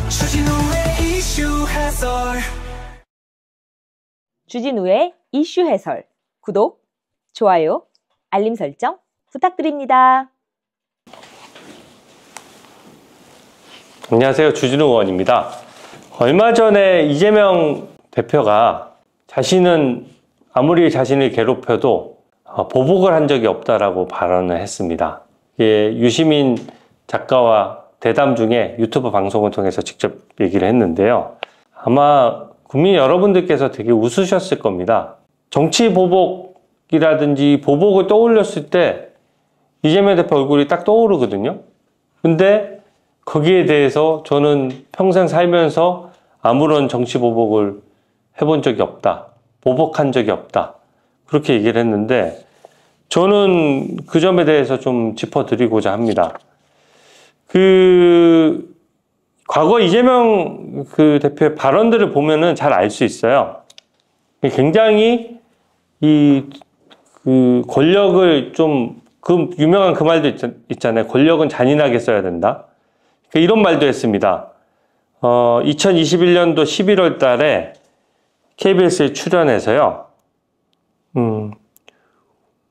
주진우의 이슈 해설. 주진우의 이슈 해설. 구독, 좋아요, 알림 설정 부탁드립니다. 안녕하세요. 주진우 의원입니다. 얼마 전에 이재명 대표가 자신은 아무리 자신을 괴롭혀도 보복을 한 적이 없다라고 발언을 했습니다. 유시민 작가와 대담 중에 유튜브 방송을 통해서 직접 얘기를 했는데요. 아마 국민 여러분들께서 되게 웃으셨을 겁니다. 정치 보복이라든지 보복을 떠올렸을 때 이재명 대표 얼굴이 딱 떠오르거든요. 근데 거기에 대해서 저는 평생 살면서 아무런 정치 보복을 해본 적이 없다. 보복한 적이 없다. 그렇게 얘기를 했는데 저는 그 점에 대해서 좀 짚어드리고자 합니다. 과거 이재명 대표의 발언들을 보면은 잘 알 수 있어요. 굉장히 권력을 좀, 유명한 그 말도 있잖아요. 권력은 잔인하게 써야 된다. 이런 말도 했습니다. 2021년도 11월 달에 KBS에 출연해서요.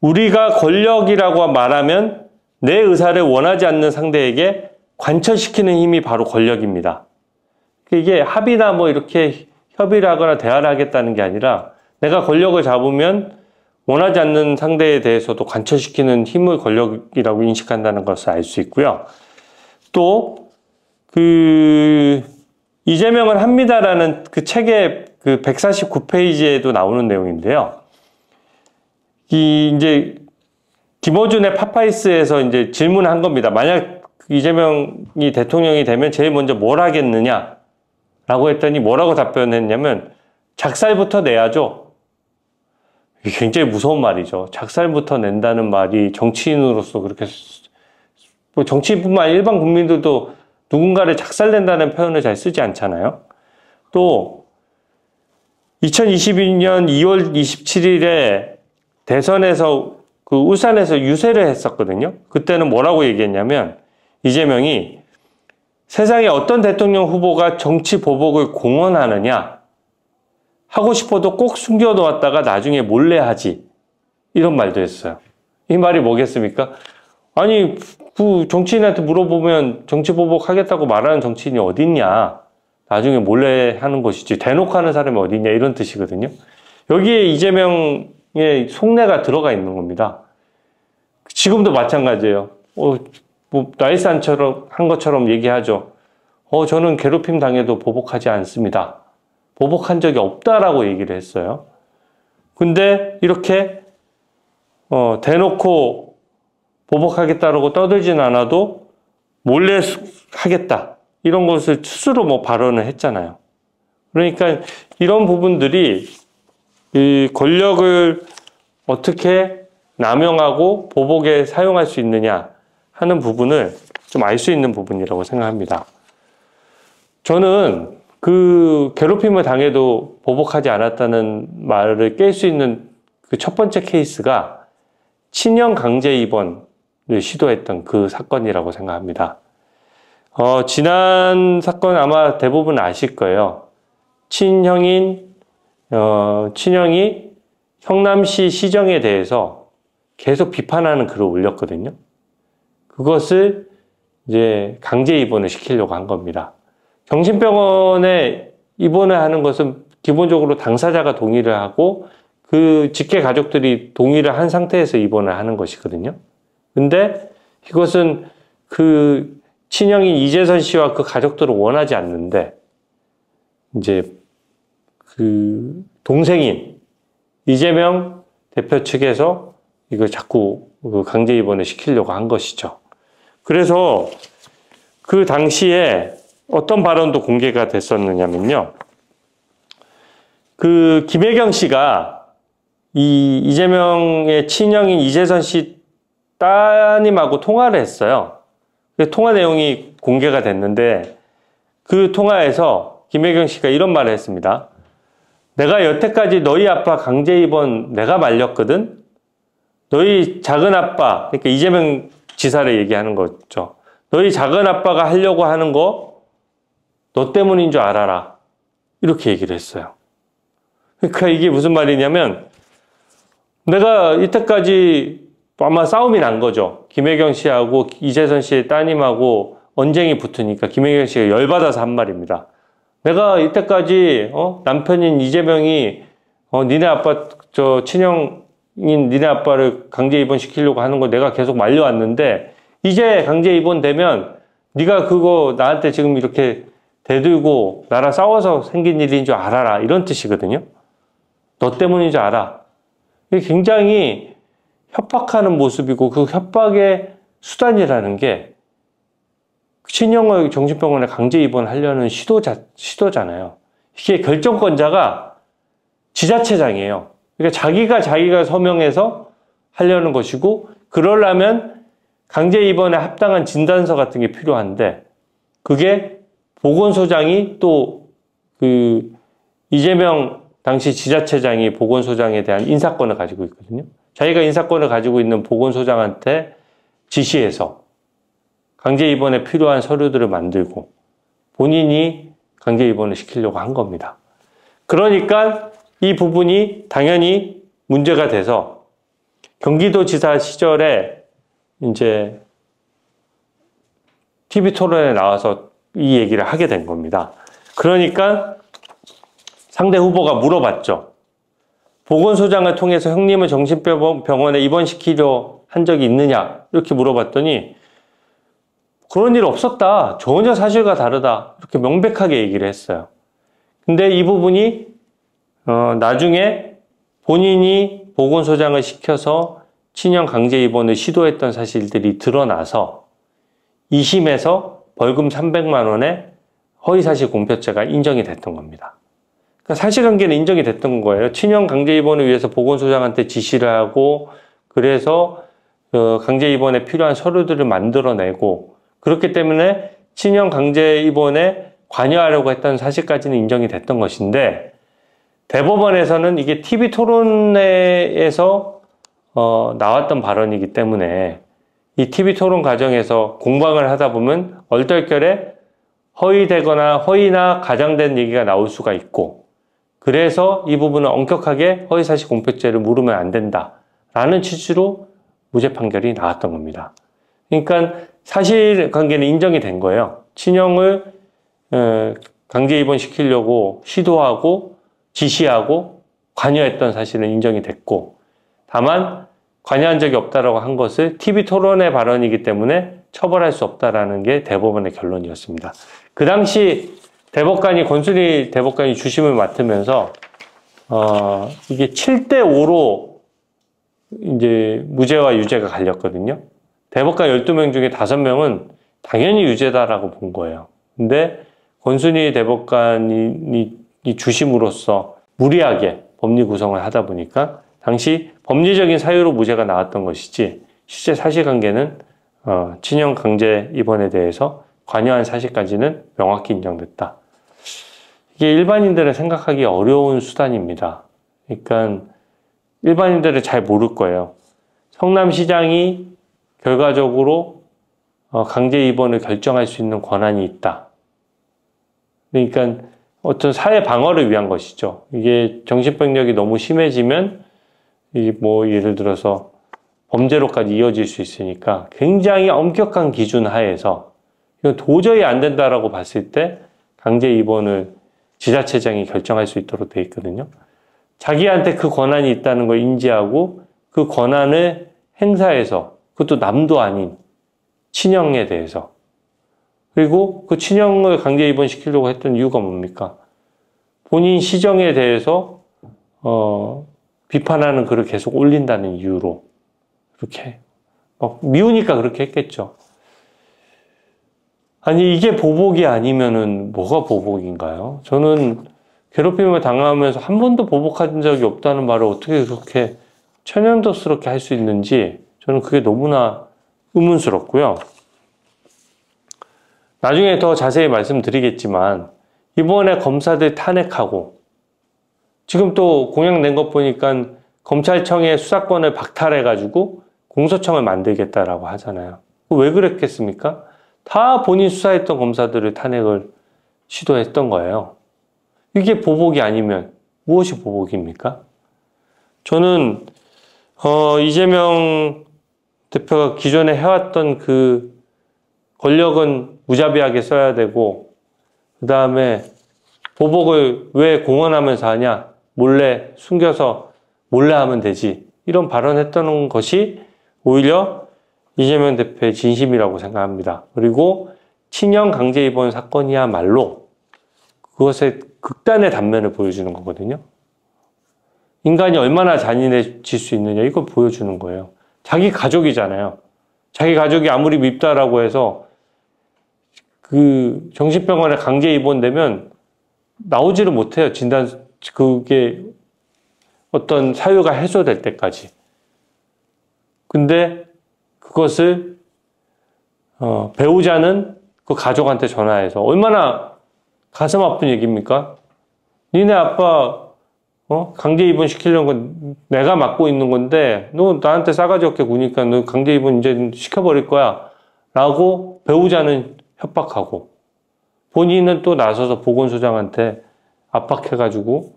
우리가 권력이라고 말하면 내 의사를 원하지 않는 상대에게 관철시키는 힘이 바로 권력입니다. 이게 합의나 뭐 이렇게 협의를 하거나 대화를 하겠다는 게 아니라 내가 권력을 잡으면 원하지 않는 상대에 대해서도 관철시키는 힘을 권력이라고 인식한다는 것을 알 수 있고요. 또 이재명은 합니다라는 그 책의 149페이지에도 나오는 내용인데요. 이제 김어준의 파파이스에서 이제 질문한 겁니다. 만약 이재명이 대통령이 되면 제일 먼저 뭘 하겠느냐? 라고 했더니 뭐라고 답변했냐면 작살부터 내야죠. 이게 굉장히 무서운 말이죠. 작살부터 낸다는 말이 정치인으로서 그렇게, 정치인뿐만 아니라 일반 국민들도 누군가를 작살낸다는 표현을 잘 쓰지 않잖아요. 또 2022년 2월 27일에 대선에서 울산에서 유세를 했었거든요. 그때는 뭐라고 얘기했냐면 이재명이 세상에 어떤 대통령 후보가 정치 보복을 공언하느냐, 하고 싶어도 꼭 숨겨놓았다가 나중에 몰래 하지, 이런 말도 했어요. 이 말이 뭐겠습니까? 아니, 정치인한테 물어보면 정치 보복하겠다고 말하는 정치인이 어딨냐, 나중에 몰래 하는 것이지 대놓고 하는 사람이 어딨냐, 이런 뜻이거든요. 여기에 이재명의 속내가 들어가 있는 겁니다. 지금도 마찬가지예요. 나이산처럼 한 것처럼 얘기하죠. 저는 괴롭힘 당해도 보복하지 않습니다. 보복한 적이 없다라고 얘기를 했어요. 근데 이렇게 대놓고 보복하겠다라고 떠들진 않아도 몰래 하겠다, 이런 것을 스스로 발언을 했잖아요. 그러니까 이런 부분들이 이 권력을 어떻게 남용하고 보복에 사용할 수 있느냐 하는 부분을 좀 알 수 있는 부분이라고 생각합니다. 저는 괴롭힘을 당해도 보복하지 않았다는 말을 깰 수 있는 그 첫 번째 케이스가 친형 강제 입원을 시도했던 그 사건이라고 생각합니다. 지난 사건 아마 대부분 아실 거예요. 친형이 성남시 시정에 대해서 계속 비판하는 글을 올렸거든요. 그것을 이제 강제 입원을 시키려고 한 겁니다. 정신병원에 입원을 하는 것은 기본적으로 당사자가 동의를 하고 그 직계 가족들이 동의를 한 상태에서 입원을 하는 것이거든요. 근데 이것은 그 친형인 이재선 씨와 그 가족들은 원하지 않는데 이제 그 동생인 이재명 대표 측에서 이걸 자꾸 강제 입원을 시키려고 한 것이죠. 그래서 그 당시에 어떤 발언도 공개가 됐었느냐면요. 김혜경 씨가 이재명의 친형인 이재선 씨 따님하고 통화를 했어요. 그 통화 내용이 공개가 됐는데 그 통화에서 김혜경 씨가 이런 말을 했습니다. 내가 여태까지 너희 아빠 강제 입원 내가 말렸거든. 너희 작은 아빠, 그러니까 이재명 지사를 얘기하는 거죠. 너희 작은 아빠가 하려고 하는 거 너 때문인 줄 알아라. 이렇게 얘기를 했어요. 그러니까 이게 무슨 말이냐면 내가 이때까지 아마 싸움이 난 거죠. 김혜경 씨하고 이재선 씨의 따님하고 언쟁이 붙으니까 김혜경 씨가 열받아서 한 말입니다. 내가 이때까지 남편인 이재명이 니네 아빠 친형인 니네 아빠를 강제 입원시키려고 하는 거 내가 계속 말려왔는데 이제 강제 입원되면 네가 그거 나한테 지금 이렇게 대들고 나랑 싸워서 생긴 일인 줄 알아라. 이런 뜻이거든요. 너 때문인 줄 알아. 이게 굉장히 협박하는 모습이고 그 협박의 수단이라는 게 친형을 정신병원에 강제 입원하려는 시도잖아요. 이게 결정권자가 지자체장이에요. 그러니까 자기가 서명해서 하려는 것이고 그러려면 강제 입원에 합당한 진단서 같은 게 필요한데 그게 보건소장이 또 그 이재명 당시 지자체장이 보건소장에 대한 인사권을 가지고 있거든요. 자기가 인사권을 가지고 있는 보건소장한테 지시해서 강제 입원에 필요한 서류들을 만들고 본인이 강제 입원을 시키려고 한 겁니다. 그러니까 이 부분이 당연히 문제가 돼서 경기도지사 시절에 이제 TV 토론에 나와서 이 얘기를 하게 된 겁니다. 그러니까 상대 후보가 물어봤죠. 보건소장을 통해서 형님을 정신병원에 입원시키려 한 적이 있느냐? 이렇게 물어봤더니 그런 일 없었다. 전혀 사실과 다르다. 이렇게 명백하게 얘기를 했어요. 근데 이 부분이 나중에 본인이 보건소장을 시켜서 친형 강제 입원을 시도했던 사실들이 드러나서 2심에서 벌금 300만 원의 허위사실 공표죄가 인정이 됐던 겁니다. 그러니까 사실관계는 인정이 됐던 거예요. 친형 강제 입원을 위해서 보건소장한테 지시를 하고 그래서 강제 입원에 필요한 서류들을 만들어내고 그렇기 때문에 친형 강제 입원에 관여하려고 했던 사실까지는 인정이 됐던 것인데 대법원에서는 이게 TV 토론회에서 나왔던 발언이기 때문에 이 TV 토론 과정에서 공방을 하다 보면 얼떨결에 허위되거나 허위나 가장된 얘기가 나올 수가 있고 그래서 이 부분은 엄격하게 허위사실 공표죄를 물으면 안 된다라는 취지로 무죄 판결이 나왔던 겁니다. 그러니까 사실관계는 인정이 된 거예요. 친형을 강제 입원시키려고 시도하고 지시하고 관여했던 사실은 인정이 됐고 다만 관여한 적이 없다라고 한 것을 TV 토론의 발언이기 때문에 처벌할 수 없다라는 게 대법원의 결론이었습니다. 그 당시 권순일 대법관이 주심을 맡으면서 이게 7대5로 이제 무죄와 유죄가 갈렸거든요. 대법관 12명 중에 5명은 당연히 유죄다라고 본 거예요. 근데 권순일 대법관이 주심으로써 무리하게 법리 구성을 하다 보니까 당시 법리적인 사유로 무죄가 나왔던 것이지 실제 사실관계는 친형 강제 입원에 대해서 관여한 사실까지는 명확히 인정됐다. 이게 일반인들은 생각하기 어려운 수단입니다. 그러니까 일반인들은 잘 모를 거예요. 성남시장이 결과적으로 강제 입원을 결정할 수 있는 권한이 있다. 그러니까 어떤 사회 방어를 위한 것이죠. 이게 정신병력이 너무 심해지면 뭐 예를 들어서 범죄로까지 이어질 수 있으니까 굉장히 엄격한 기준 하에서 이건 도저히 안 된다라고 봤을 때 강제 입원을 지자체장이 결정할 수 있도록 돼 있거든요. 자기한테 그 권한이 있다는 걸 인지하고 그 권한을 행사해서 그것도 남도 아닌 친형에 대해서 그리고 그 친형을 강제 입원시키려고 했던 이유가 뭡니까? 본인 시정에 대해서 비판하는 글을 계속 올린다는 이유로 이렇게 미우니까 그렇게 했겠죠. 아니 이게 보복이 아니면은 뭐가 보복인가요? 저는 괴롭힘을 당하면서 한 번도 보복한 적이 없다는 말을 어떻게 그렇게 천연덕스럽게 할 수 있는지 저는 그게 너무나 의문스럽고요. 나중에 더 자세히 말씀드리겠지만 이번에 검사들 탄핵하고 지금 또 공약 낸 것 보니까 검찰청의 수사권을 박탈해가지고 공소청을 만들겠다라고 하잖아요. 왜 그랬겠습니까? 다 본인 수사했던 검사들을 탄핵을 시도했던 거예요. 이게 보복이 아니면 무엇이 보복입니까? 저는 이재명 대표가 기존에 해왔던 그 권력은 무자비하게 써야 되고, 그 다음에 보복을 왜 공언하면서 하냐? 몰래 숨겨서 몰래 하면 되지. 이런 발언했던 것이 오히려 이재명 대표의 진심이라고 생각합니다. 그리고 친형 강제 입원 사건이야말로 그것의 극단의 단면을 보여주는 거거든요. 인간이 얼마나 잔인해질 수 있느냐, 이걸 보여주는 거예요. 자기 가족이잖아요. 자기 가족이 아무리 밉다라고 해서 그 정신병원에 강제 입원되면 나오지를 못해요. 그게 어떤 사유가 해소될 때까지. 근데 그것을 배우자는 그 가족한테 전화해서, 얼마나 가슴 아픈 얘기입니까? 니네 아빠 강제 입원 시키려는 건 내가 맡고 있는 건데 너 나한테 싸가지 없게 구니까 너 강제 입원 이제 시켜버릴 거야 라고 배우자는 협박하고, 본인은 또 나서서 보건소장한테 압박해가지고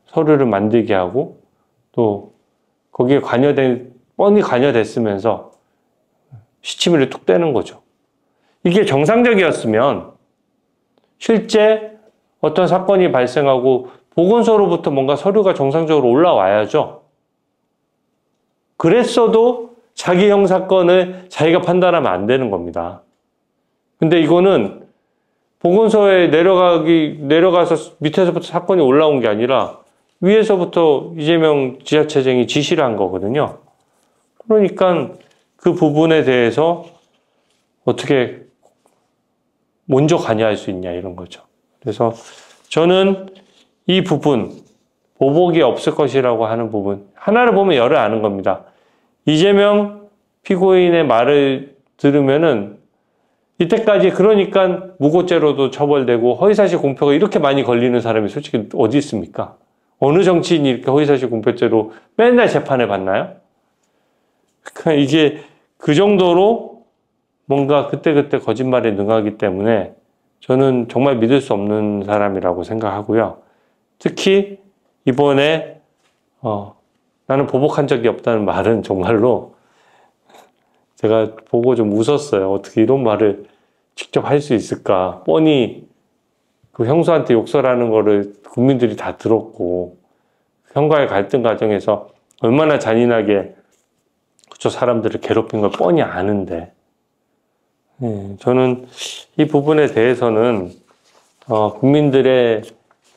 서류를 만들게 하고, 또 거기에 뻔히 관여됐으면서 시치미를 툭 떼는 거죠. 이게 정상적이었으면 실제 어떤 사건이 발생하고 보건소로부터 뭔가 서류가 정상적으로 올라와야죠. 그랬어도 자기 형 사건을 자기가 판단하면 안 되는 겁니다. 근데 이거는 보건소에 내려가서 밑에서부터 사건이 올라온 게 아니라 위에서부터 이재명 지자체장이 지시를 한 거거든요. 그러니까 그 부분에 대해서 어떻게 먼저 관여할 수 있냐, 이런 거죠. 그래서 저는 이 부분, 보복이 없을 것이라고 하는 부분, 하나를 보면 열을 아는 겁니다. 이재명 피고인의 말을 들으면은 이때까지 그러니까 무고죄로도 처벌되고 허위사실 공표가 이렇게 많이 걸리는 사람이 솔직히 어디 있습니까? 어느 정치인이 이렇게 허위사실 공표죄로 맨날 재판을 받나요? 그러니까 이게 그 정도로 뭔가 그때그때 거짓말에 능하기 때문에 저는 정말 믿을 수 없는 사람이라고 생각하고요. 특히 이번에 나는 보복한 적이 없다는 말은 정말로 제가 보고 좀 웃었어요. 어떻게 이런 말을 직접 할 수 있을까. 뻔히 그 형수한테 욕설하는 거를 국민들이 다 들었고, 형과의 갈등 과정에서 얼마나 잔인하게 그쪽 사람들을 괴롭힌 걸 뻔히 아는데, 저는 이 부분에 대해서는 국민들의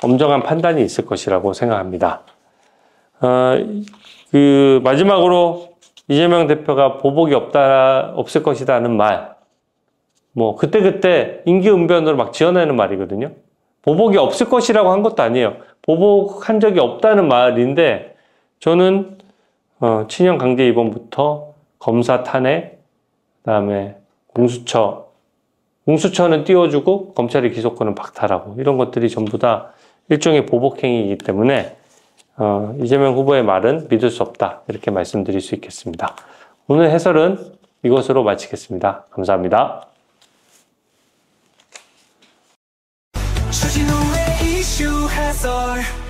엄정한 판단이 있을 것이라고 생각합니다. 마지막으로 이재명 대표가 보복이 없을 것이다 하는 말, 그때그때 임기응변으로 막 지어내는 말이거든요. 보복이 없을 것이라고 한 것도 아니에요. 보복한 적이 없다는 말인데, 저는 친형 강제 입원부터 검사 탄핵, 그다음에 공수처는 띄워주고 검찰의 기소권은 박탈하고, 이런 것들이 전부 다 일종의 보복행위이기 때문에 이재명 후보의 말은 믿을 수 없다, 이렇게 말씀드릴 수 있겠습니다. 오늘 해설은 이것으로 마치겠습니다. 감사합니다. 주진우의 이슈 해설.